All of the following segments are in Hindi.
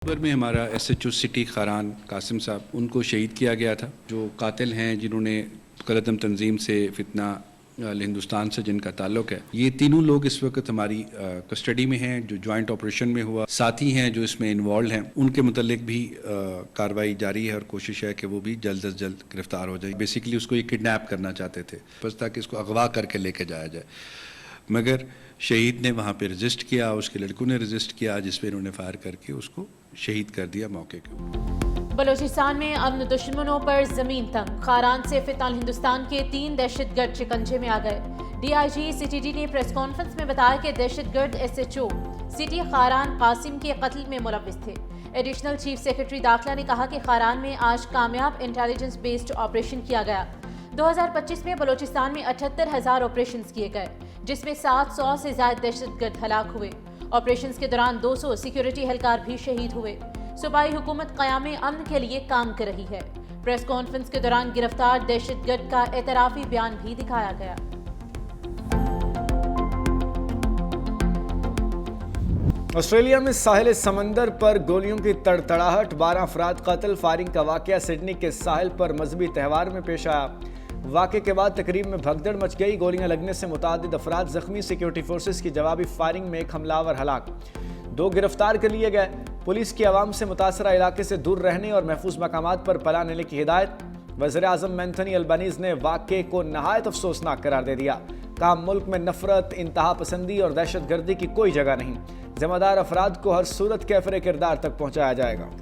अक्टूबर में हमारा एसएचओ सिटी खारान कासिम साहब उनको शहीद किया गया था। जो कातिल हैं जिन्होंने गलतम तंजीम से फितना हिंदुस्तान से जिनका ताल्लुक है, ये तीनों लोग इस वक्त हमारी कस्टडी में हैं। जो जॉइंट ऑपरेशन में हुआ, साथी हैं जो इसमें इन्वॉल्व हैं, उनके मुतल्लिक भी कार्रवाई जारी है और कोशिश है कि वो भी जल्द अज जल्द गिरफ्तार हो जाए। बेसिकली उसको ये किडनैप करना चाहते थे बस ताकि इसको अगवा करके लेके जाया जाए, मगर शहीद ने वहाँ पे रजिस्ट किया, उसके लड़कों ने रजिस्ट किया, जिसमें इन्होंने फायर करके उसको शहीद कर दिया मौके के। बलोचिस्तान में अमन दुश्मनों पर जमीन तंग। खारान से फितनाल हिंदुस्तान के 3 दहशतगर्द शिकंजे में आ गए। डीआईजी सीटीडी ने प्रेस कॉन्फ्रेंस में बताया कि दहशतगर्द एसएचओ सिटी खारान कासिम के कत्ल में मुलव्विस थे। एडिशनल चीफ सेक्रेटरी दाखिला ने कहा कि खारान में आज कामयाब इंटेलिजेंस बेस्ड ऑपरेशन किया गया। 2025 में बलोचिस्तान में 78,000 ऑपरेशन किए गए, जिसमें 700 से ज्यादा दहशतगर्द हलाक हुए। ऑपरेशंस के दौरान 200 सिक्योरिटी एहलकार भी शहीद हुए। सूबाई हुकूमत क़याम अमन के लिए काम कर रही है। प्रेस कॉन्फ्रेंस के दौरान गिरफ्तार दहशतगर्द का एतराफी बयान भी दिखाया गया। ऑस्ट्रेलिया में साहिल समंदर पर गोलियों की तड़तड़ाहट, 12 अफराद कत्ल। फायरिंग का वाकया सिडनी के साहिल पर मजहबी त्यौहार में पेश आया। वाक़े के बाद तकरीब में भगदड़ मच गई। गोलियां लगने से मुतादिद अफराद जख्मी। सिक्योरिटी फोर्सेस की जवाबी फायरिंग में एक हमलावर हलाक, 2 गिरफ्तार कर लिए गए। पुलिस की आवाम से मुतासरा इलाके से दूर रहने और महफूज मकामात पर पनाह लेने की हिदायत। वज़ीर आज़म एंथनी अल्बानीज़ ने वाक़े को नहायत अफसोसनाक करार दे दिया। कहा, मुल्क में नफरत, इंतहा पसंदी और दहशत गर्दी की कोई जगह नहीं। जिम्मेदार अफराद को हर सूरत कैफरे किरदार तक पहुँचाया जाएगा।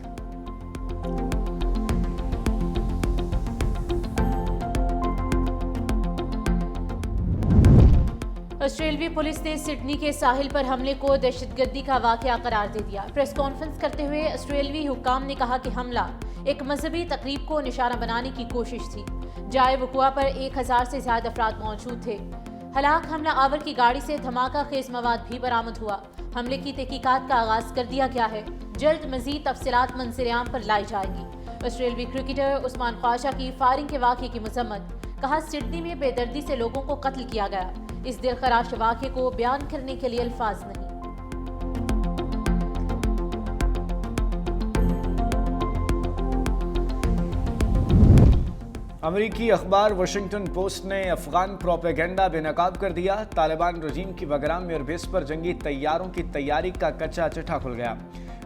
ऑस्ट्रेलियाई पुलिस ने सिडनी के साहिल पर हमले को दहशतगर्दी का वाकया करार दे दिया। प्रेस कॉन्फ्रेंस करते हुए ऑस्ट्रेलियाई हुक्काम ने कहा कि हमला एक मजहबी तकरीब को निशाना बनाने की कोशिश थी। जाए वकुआ पर 1000 से ज्यादा अफराद मौजूद थे। हलाक हमला आवर की गाड़ी से धमाका खेज मवाद भी बरामद हुआ। हमले की तहकीकात का आगाज कर दिया गया है। जल्द मजीद तफसीलात मंजर-ए-आम पर लाई जाएगी। ऑस्ट्रेलियाई क्रिकेटर उस्मान ख्वाजा की फायरिंग के वाकये की मजम्मत। कहा, सिडनी में बेदर्दी से लोगों को कत्ल किया गया। इस दिलखराश वाक़े को बयान करने के लिए अल्फाज नहीं। अमरीकी अखबार वाशिंगटन पोस्ट ने अफगान प्रोपेगेंडा बेनकाब कर दिया। तालिबान रजीम की बगराम एयरबेस पर जंगी तैयारों की तैयारी का कच्चा चिट्ठा खुल गया।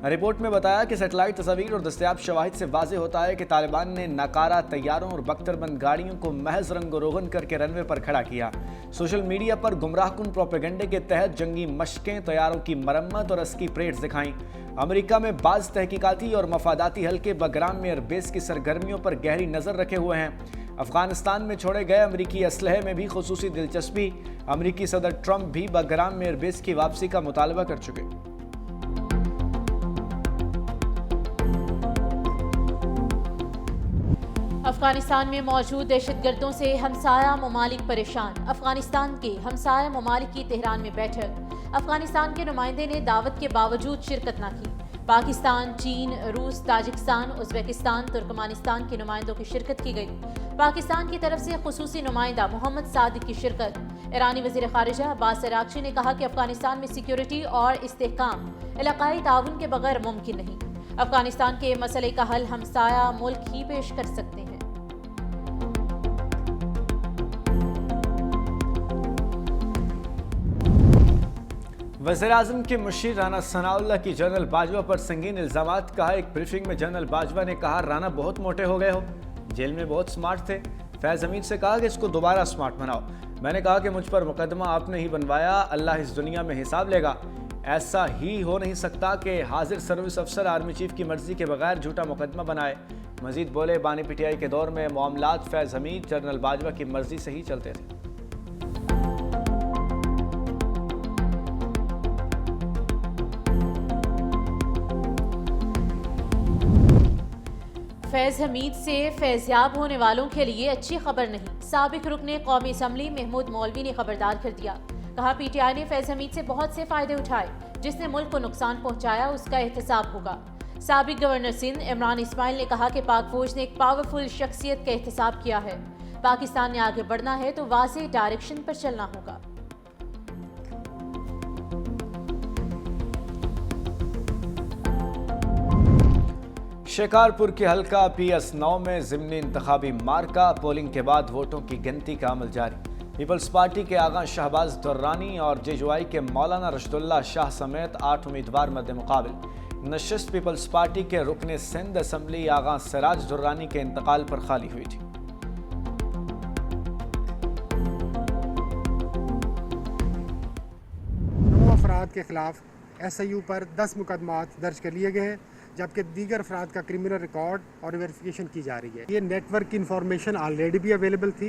रिपोर्ट में बताया कि सेटेलाइट तस्वीर और दस्तयाब शवाहिद से वाज़ेह होता है कि तालिबान ने नाकारा तैयारों और बख्तरबंद गाड़ियों को महज रंग रोगन करके रनवे पर खड़ा किया। सोशल मीडिया पर गुमराहकुन प्रोपेगेंडे के तहत जंगी मशकें, तैयारों की मरम्मत और अस्की परेड्स दिखाई। अमेरिका में बाज़ तहकीकाती और मफादाती हल्के बगराम एयरबेस की सरगर्मियों पर गहरी नज़र रखे हुए हैं। अफगानिस्तान में छोड़े गए अमरीकी असलहे में भी खुसूसी दिलचस्पी। अमरीकी सदर ट्रंप भी बगराम एयरबेस की वापसी का मुतालबा कर चुके। अफगानिस्तान में मौजूद दहशतगर्दों से हमसाया ममालिक परेशान। अफगानिस्तान के हमसाया ममालिक की तेहरान में बैठक। अफगानिस्तान के नुमाइंदे ने दावत के बावजूद शिरकत न की। पाकिस्तान, चीन, रूस, ताजिकिस्तान, उज़्बेकिस्तान, तुर्कमानिस्तान के नुमाइंदों की शिरकत की गई। पाकिस्तान की तरफ से खुसूसी नुमाइंदा मोहम्मद सादिक की शिरकत। ईरानी वज़ीर ख़ारिजा अब्बास अराग़ची ने कहा कि अफगानिस्तान में सिक्योरिटी और इस्तेहकाम इलाकाई ताउन के बगैर मुमकिन नहीं। अफगानिस्तान के मसले का हल हमसाया मुल्क ही पेश कर सकते हैं। वज़ीर-ए-आज़म के मुशीर राना सनाउल्लाह की जनरल बाजवा पर संगीन इल्ज़ामात। कहा, एक ब्रीफिंग में जनरल बाजवा ने कहा, राना बहुत मोटे हो गए हो, जेल में बहुत स्मार्ट थे। फैज़ हमीद से कहा कि इसको दोबारा स्मार्ट बनाओ। मैंने कहा कि मुझ पर मुकदमा आपने ही बनवाया, अल्लाह इस दुनिया में हिसाब लेगा। ऐसा ही हो नहीं सकता कि हाजिर सर्विस अफसर आर्मी चीफ की मर्जी के बगैर झूठा मुकदमा बनाए। मजीद बोले, बानी पीटीआई के दौर में मामलात फैज़ हमीद जनरल बाजवा की मर्जी से ही चलते थे। फैज़ हमीद से फैज़याब होने वालों के लिए अच्छी खबर नहीं। साबिक रुकने कौमी असम्बली महमूद मौलवी ने खबरदार कर दिया। कहा, पीटीआई ने फैज़ हमीद से बहुत से फायदे उठाए। जिसने मुल्क को नुकसान पहुंचाया उसका एहतसाब होगा। साबिक गवर्नर सिंध इमरान इस्माइल ने कहा कि पाक फौज ने एक पावरफुल शख्सियत का एहतसाब किया है। पाकिस्तान ने आगे बढ़ना है तो वाज़ेह डायरेक्शन पर चलना होगा। शिकारपुर के हल्का PS9 में ज़िमनी इंतखाबी मार्का, पोलिंग के बाद वोटों की गिनती का अमल जारी। पीपल्स पार्टी के आगा शहबाज दुर्रानी और JUI के मौलाना रशदुल्ला शाह समेत 8 उम्मीदवार मद्द मुकाबिल। नशिस्त पीपल्स पार्टी के रुकने सिंध असम्बली आगा सिराज दुर्रानी के इंतकाल पर खाली हुई थी। 9 अफराद के खिलाफ SIU पर 10 मुकदमात दर्ज कर लिए गए हैं, जबकि दीगर अफराद का क्रिमिनल रिकॉर्ड और वेरिफिकेशन की जा रही है। ये नेटवर्क की इंफॉर्मेशन ऑलरेडी भी अवेलेबल थी।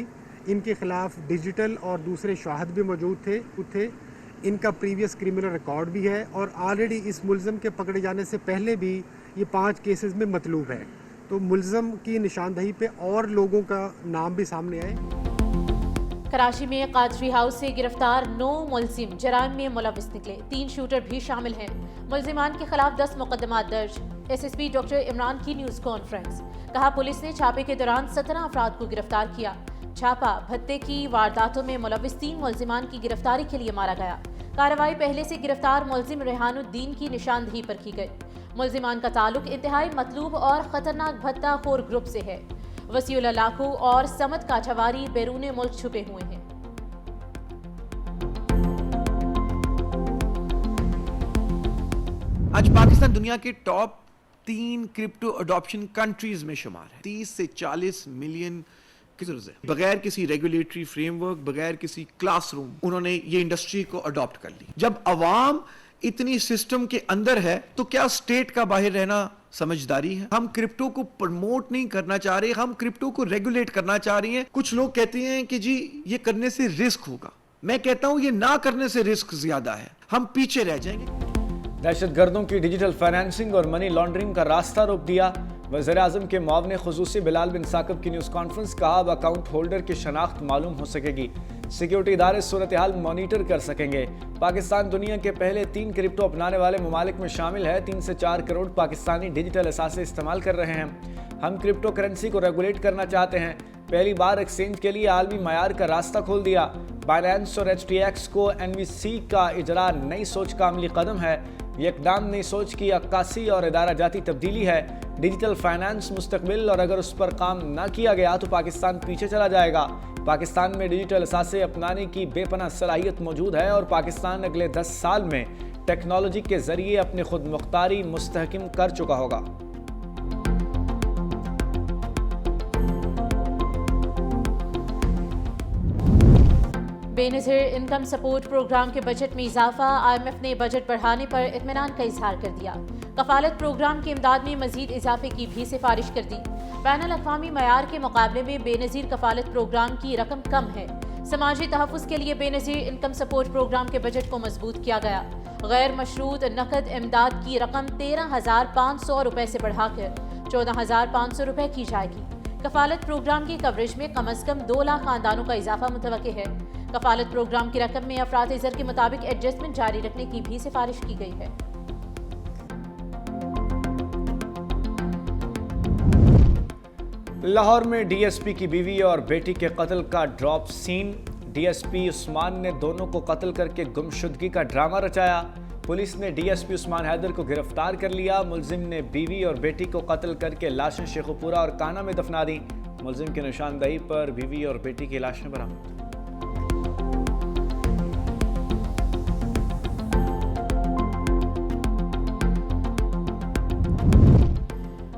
इनके खिलाफ डिजिटल और दूसरे शाहिद भी मौजूद थे। इनका प्रीवियस क्रिमिनल रिकॉर्ड भी है और ऑलरेडी इस मुलज़म के पकड़े जाने से पहले भी ये 5 केसेस में मतलूब है। तो मुलज़म की निशानदही पे और लोगों का नाम भी सामने आए। कराची में कादरी हाउस से गिरफ्तार 9 मुलजिम जराइम में मुलविस निकले। 3 शूटर भी शामिल हैं। मुलजिमान के खिलाफ 10 मुकदमात दर्ज। SSP डॉक्टर इमरान की न्यूज़ कॉन्फ्रेंस। कहा पुलिस ने छापे के दौरान 17 अफराद को गिरफ्तार किया। छापा भत्ते की वारदातों में मुलविस 3 मुलजिमान की गिरफ्तारी के लिए मारा गया। कार्रवाई पहले से गिरफ्तार मुलजिम रेहानुद्दीन की निशानदही पर की गई। मुलजिमान का ताल्लुक इंतहाई मतलूब और खतरनाक भत्ता खोर ग्रुप से है। वसीउल्लाह लाखू और समद काछावारी बैरून मुल्क छुपे हुए हैं। आज पाकिस्तान दुनिया के टॉप 3 क्रिप्टो अडॉप्शन कंट्रीज में शुमार है। 30 से 40 मिलियन बगैर किसी रेगुलेटरी फ्रेमवर्क, बगैर किसी क्लासरूम उन्होंने ये इंडस्ट्री को अडॉप्ट कर ली। जब अवाम इतनी सिस्टम के अंदर है तो क्या स्टेट का बाहर रहना समझदारी है? हम क्रिप्टो को प्रमोट नहीं करना चाह रहे, हम क्रिप्टो को रेगुलेट करना चाह रहे हैं। कुछ लोग कहते हैं कि जी ये करने से रिस्क होगा। मैं कहता हूं ये ना करने से रिस्क ज्यादा है, हम पीछे रह जाएंगे। दहशतगर्दों की डिजिटल फाइनेंसिंग और मनी लॉन्ड्रिंग का रास्ता रोक दिया। वज़ीर-ए-आज़म के मुआविन ख़ुसूसी बिलाल बिन साकिब की न्यूज़ कॉन्फ्रेंस। कहा अब अकाउंट होल्डर की शनाख्त मालूम हो सकेगी। सिक्योरिटी इदारे सूरत हाल मॉनिटर कर सकेंगे। पाकिस्तान दुनिया के पहले 3 क्रिप्टो अपनाने वाले ममालिक में शामिल है। 3 से 4 करोड़ पाकिस्तानी डिजिटल असासे इस्तेमाल कर रहे हैं। हम क्रिप्टो करेंसी को रेगुलेट करना चाहते हैं। पहली बार एक्सचेंज के लिए आलमी मयार का रास्ता खोल दिया। बाइनेंस और HTX को NVC का इजरा नई सोच का अमली कदम है। ये इकदाम नई सोच की अक्कासी और इदारा जाती तब्दीली है। डिजिटल फाइनेंस मुस्तकबिल, और अगर उस पर काम ना किया गया तो पाकिस्तान पीछे चला जाएगा। पाकिस्तान में डिजिटल असासे अपनाने की बेपनाह सलाहियत मौजूद है और पाकिस्तान अगले 10 साल में टेक्नोलॉजी के जरिए अपनी खुद मुख्तारी मुस्तहकिम कर चुका होगा। बेनज़ीर इनकम सपोर्ट प्रोग्राम के बजट में इजाफा। IMF ने बजट बढ़ाने पर इत्मीनान का इजहार कर दिया। कफालत प्रोग्राम की इमदाद में मजीद इजाफे की भी सिफारिश कर दी। बैनुल अक़वामी मयार के मुकाबले में बेनज़ीर कफालत प्रोग्राम की रकम कम है। समाजी तहफ़्फ़ुज़ के लिए बेनज़ीर इनकम सपोर्ट प्रोग्राम के बजट को मजबूत किया गया। गैर मशरूत नकद इमदाद की रकम 13,500 रुपये से बढ़ाकर 14,500 रुपये की जाएगी। कफालत प्रोग्राम की कवरेज में कम अज़ कम 2 लाख खानदानों का इजाफा मुतवक्के है। कफालत प्रोग्राम की रकम में अफराद ज़र के मुताबिक एडजस्टमेंट जारी रखने की भी सिफारिश की गई है। लाहौर में DSP की बीवी और बेटी के कत्ल का ड्रॉप सीन। DSP उस्मान ने दोनों को कत्ल करके गुमशुदगी का ड्रामा रचाया। पुलिस ने DSP उस्मान हैदर को गिरफ्तार कर लिया। मुलजिम ने बीवी और बेटी को कत्ल करके लाशें शेखुपुरा और काना में दफना दी। मुलजिम की निशानदही पर बीवी और बेटी की लाशें बरामद।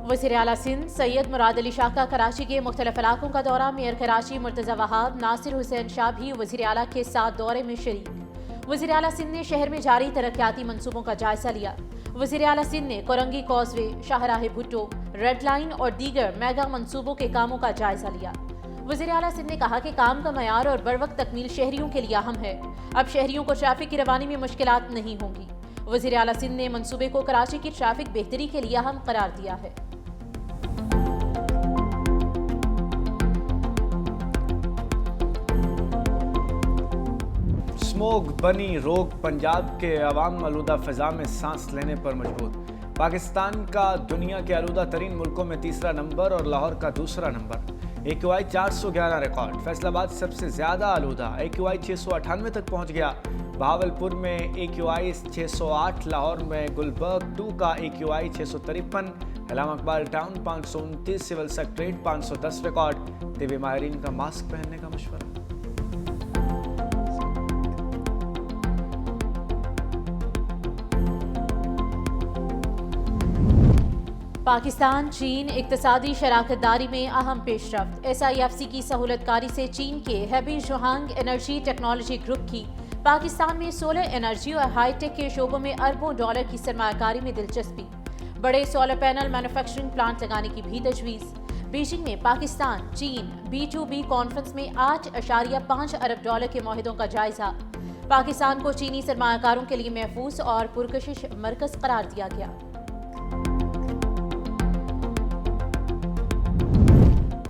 वज़ीर आला सिंध सैयद मुराद अली शाह का कराची के मुख्तलिफ इलाकों का दौरा। मेयर कराची मुर्तज़ा वहाब, नासिर हुसैन शाह भी वज़ीर आला के साथ दौरे में शरीक। वज़ीर आला सिंध ने शहर में जारी तरक्याती मंसूबों का जायजा लिया। वज़ीर आला सिंध ने कोरंगी कॉजवे, शाहराह भुट्टो, रेड लाइन और दीगर मेगा मंसूबों के कामों का जायजा लिया। वज़ीर आला सिंध ने कहा कि काम का मयार और बरवक्त तकमील शहरियों के लिए अहम है। अब शहरियों को ट्रैफिक की रवानी में मुश्किलात नहीं होंगी। वज़ीर आला सिंध ने मंसूबे को कराची की ट्रैफिक बेहतरी के लिए अहम करार दिया है। स्मोक बनी रोग पंजाब के अवाम आलूदा फ़िज़ा में सांस लेने पर मजबूर। पाकिस्तान का दुनिया के आलूदा तरीन मुल्कों में 3रा नंबर और लाहौर का 2रा नंबर। AQI 411 record. फैसलाबाद सबसे ज़्यादा आलूदा, AQI 698 तक पहुँच गया। बहावलपुर में AQI 608, लाहौर में गुलबर्ग 2 का AQI 653, Allama Iqbal town 529, civil secretariat 510 record. तिबी माहिरीन का मास्क पहनने का मशवरा। पाकिस्तान चीन इक्तिसादी शराकतदारी में अहम पेशरफ्त। SIFC की सहूलतकारी से चीन के हेबी जुहांग एनर्जी टेक्नोलॉजी ग्रुप की पाकिस्तान में सोलर एनर्जी और हाईटेक के शोबों में अरबों डॉलर की सरमायाकारी में दिलचस्पी। बड़े सोलर पैनल मैन्युफैक्चरिंग प्लांट लगाने की भी तजवीज़। बीजिंग में पाकिस्तान चीन B2B कॉन्फ्रेंस में 8.5 अरब डॉलर के मुआहदों का जायजा। पाकिस्तान को चीनी सरमायाकारों के लिए महफूज और पुरकशिश मरकज करार दिया गया।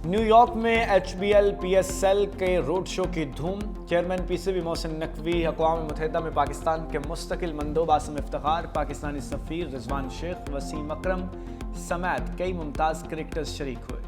न्यूयॉर्क में HBL PSL के रोड शो की धूम। चेयरमैन PCB मोहसिन नकवी, अक़वाम मुत्तहिदा में पाकिस्तान के मुस्तकिल मंदोब आसिम इफ्तिखार, पाकिस्तानी सफ़ीर रिजवान शेख, वसीम अकरम समेत कई मुमताज़ क्रिकेटर्स शरीक हुए।